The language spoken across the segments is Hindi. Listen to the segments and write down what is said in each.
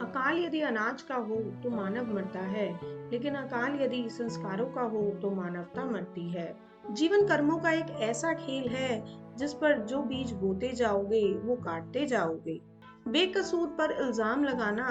अकाल यदि अनाज का हो तो मानव मरता है, लेकिन अकाल यदि संस्कारों का हो तो मानवता मरती है। जीवन कर्मों का एक ऐसा खेल है जिस पर जो बीज बोते जाओगे वो काटते जाओगे। बेकसूर पर इल्जाम लगाना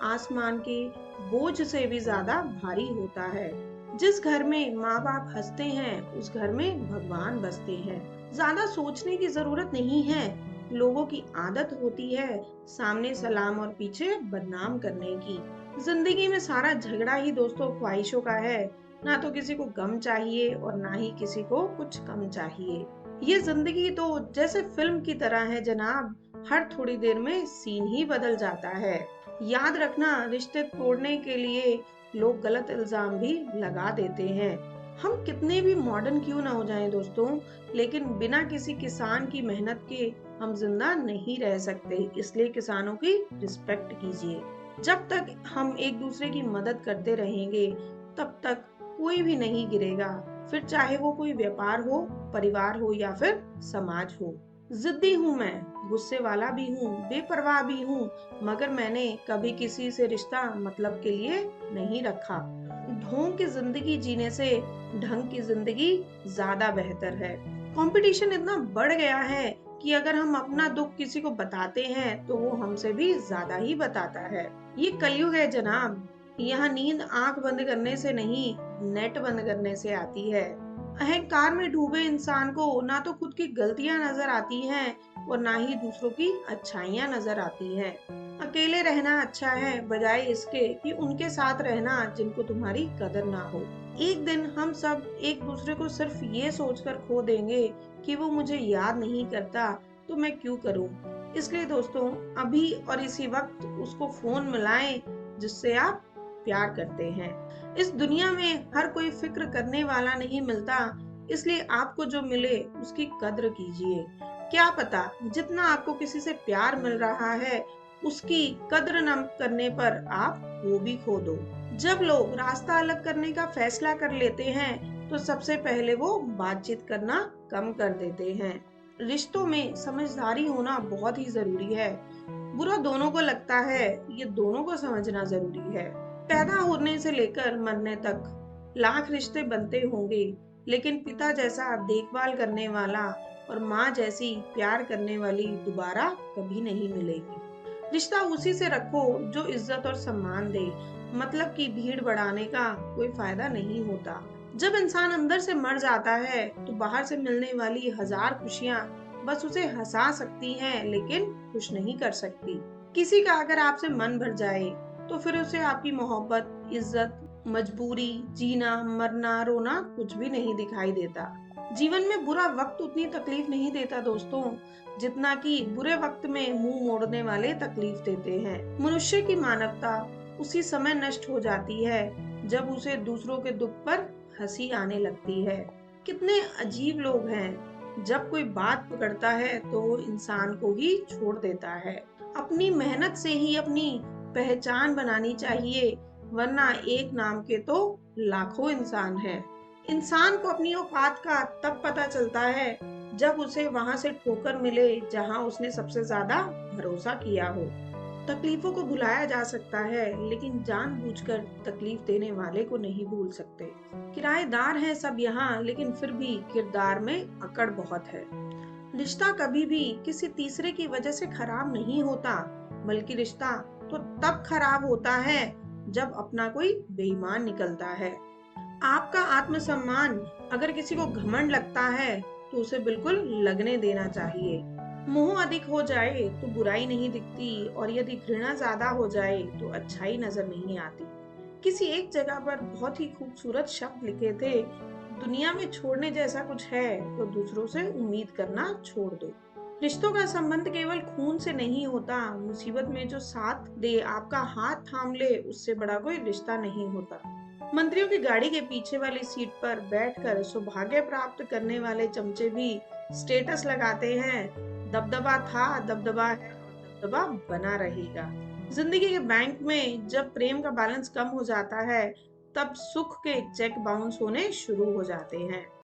आसमान के बोझ से भी ज्यादा भारी होता है। जिस घर में माँ बाप हंसते हैं उस घर में भगवान बसते हैं। ज्यादा सोचने की जरूरत नहीं है। लोगों की आदत होती है सामने सलाम और पीछे बदनाम करने की। जिंदगी में सारा झगड़ा ही दोस्तों ख्वाहिशों का है। ना तो किसी को गम चाहिए और ना ही किसी को कुछ कम चाहिए। ये जिंदगी तो जैसे फिल्म की तरह है जनाब। हर थोड़ी देर में सीन ही बदल जाता है। याद रखना, रिश्ते तोड़ने के लिए लोग गलत इल्जाम भी लगा देते हैं। हम कितने भी मॉडर्न क्यों ना हो जाएं दोस्तों, लेकिन बिना किसी किसान की मेहनत के हम जिंदा नहीं रह सकते। इसलिए किसानों की रिस्पेक्ट कीजिए। जब तक हम एक दूसरे की मदद करते रहेंगे तब तक कोई भी नहीं गिरेगा। फिर चाहे वो कोई व्यापार हो, परिवार हो या फिर समाज हो। जिद्दी हूँ मैं, गुस्से वाला भी हूँ, बेपरवाह भी हूँ, मगर मैंने कभी किसी से रिश्ता मतलब के लिए नहीं रखा। ढोंग की जिंदगी जीने से ढंग की जिंदगी ज्यादा बेहतर है। कंपटीशन इतना बढ़ गया है कि अगर हम अपना दुख किसी को बताते हैं तो वो हमसे भी ज्यादा ही बताता है। ये कलयुग है जनाब। यहाँ नींद आंख बंद करने से नहीं, नेट बंद करने से आती है। अहंकार में डूबे इंसान को ना तो खुद की गलतियां नजर आती हैं और ना ही दूसरों की अच्छाइयां नजर आती हैं। अकेले रहना अच्छा है बजाय इसके कि उनके साथ रहना जिनको तुम्हारी कदर ना हो। एक दिन हम सब एक दूसरे को सिर्फ ये सोचकर खो देंगे कि वो मुझे याद नहीं करता तो मैं क्यों करूं। इसलिए दोस्तों, अभी और इसी वक्त उसको फोन मिलाएं जिससे आप प्यार करते हैं। इस दुनिया में हर कोई फिक्र करने वाला नहीं मिलता, इसलिए आपको जो मिले उसकी कद्र कीजिए। क्या पता जितना आपको किसी से प्यार मिल रहा है उसकी कद्र न करने पर आप वो भी खो दो। जब लोग रास्ता अलग करने का फैसला कर लेते हैं तो सबसे पहले वो बातचीत करना कम कर देते हैं। रिश्तों में समझदारी होना बहुत ही जरूरी है। बुरा दोनों को लगता है, ये दोनों को समझना जरूरी है। पैदा होने से लेकर मरने तक लाख रिश्ते बनते होंगे, लेकिन पिता जैसा देखभाल करने वाला और माँ जैसी प्यार करने वाली दोबारा कभी नहीं मिलेगी। रिश्ता उसी से रखो जो इज्जत और सम्मान दे। मतलब की भीड़ बढ़ाने का कोई फायदा नहीं होता। जब इंसान अंदर से मर जाता है तो बाहर से मिलने वाली हजार खुशियां बस उसे हंसा सकती हैं लेकिन खुश नहीं कर सकती। किसी का अगर आपसे मन भर जाए तो फिर उसे आपकी मोहब्बत, इज्जत, मजबूरी, जीना, मरना, रोना कुछ भी नहीं दिखाई देता। जीवन में बुरा वक्त उतनी तकलीफ नहीं देता दोस्तों जितना कि बुरे वक्त में मुंह मोड़ने वाले तकलीफ देते हैं। मनुष्य की मानवता उसी समय नष्ट हो जाती है जब उसे दूसरों के दुख पर हंसी आने लगती है। कितने अजीब लोग हैं, जब कोई बात पकड़ता है तो वो इंसान को ही छोड़ देता है। अपनी मेहनत से ही अपनी पहचान बनानी चाहिए, वरना एक नाम के तो लाखों इंसान हैं। इंसान को अपनी औकात का तब पता चलता है जब उसे वहां से ठोकर मिले जहां उसने सबसे ज्यादा भरोसा किया हो। तकलीफों को भुलाया जा सकता है लेकिन जानबूझकर तकलीफ देने वाले को नहीं भूल सकते। किराएदार हैं सब यहाँ, लेकिन फिर भी किरदार में अकड़ बहुत है। रिश्ता कभी भी किसी तीसरे की वजह से खराब नहीं होता, बल्कि रिश्ता तो तब खराब होता है जब अपना कोई बेईमान निकलता है। आपका आत्मसम्मान अगर किसी को घमंड लगता है तो उसे बिल्कुल लगने देना चाहिए। मोह अधिक हो जाए तो बुराई नहीं दिखती और यदि घृणा ज्यादा हो जाए तो अच्छाई नजर नहीं आती। किसी एक जगह पर बहुत ही खूबसूरत शब्द लिखे थे, दुनिया में छोड़ने जैसा कुछ है तो दूसरों से उम्मीद करना छोड़ दो। रिश्तों का संबंध केवल खून से नहीं होता, मुसीबत में जो साथ दे, आपका हाथ थाम ले, उससे बड़ा कोई रिश्ता नहीं होता। मंत्रियों की गाड़ी के पीछे वाली सीट पर बैठकर सौभाग्य प्राप्त करने वाले चमचे भी स्टेटस लगाते हैं, दबदबा था, दबदबा है और दबदबा बना रहेगा। जिंदगी के बैंक में जब प्रेम का बैलेंस कम हो जाता है तब सुख के चेक बाउंस होने शुरू हो जाते हैं।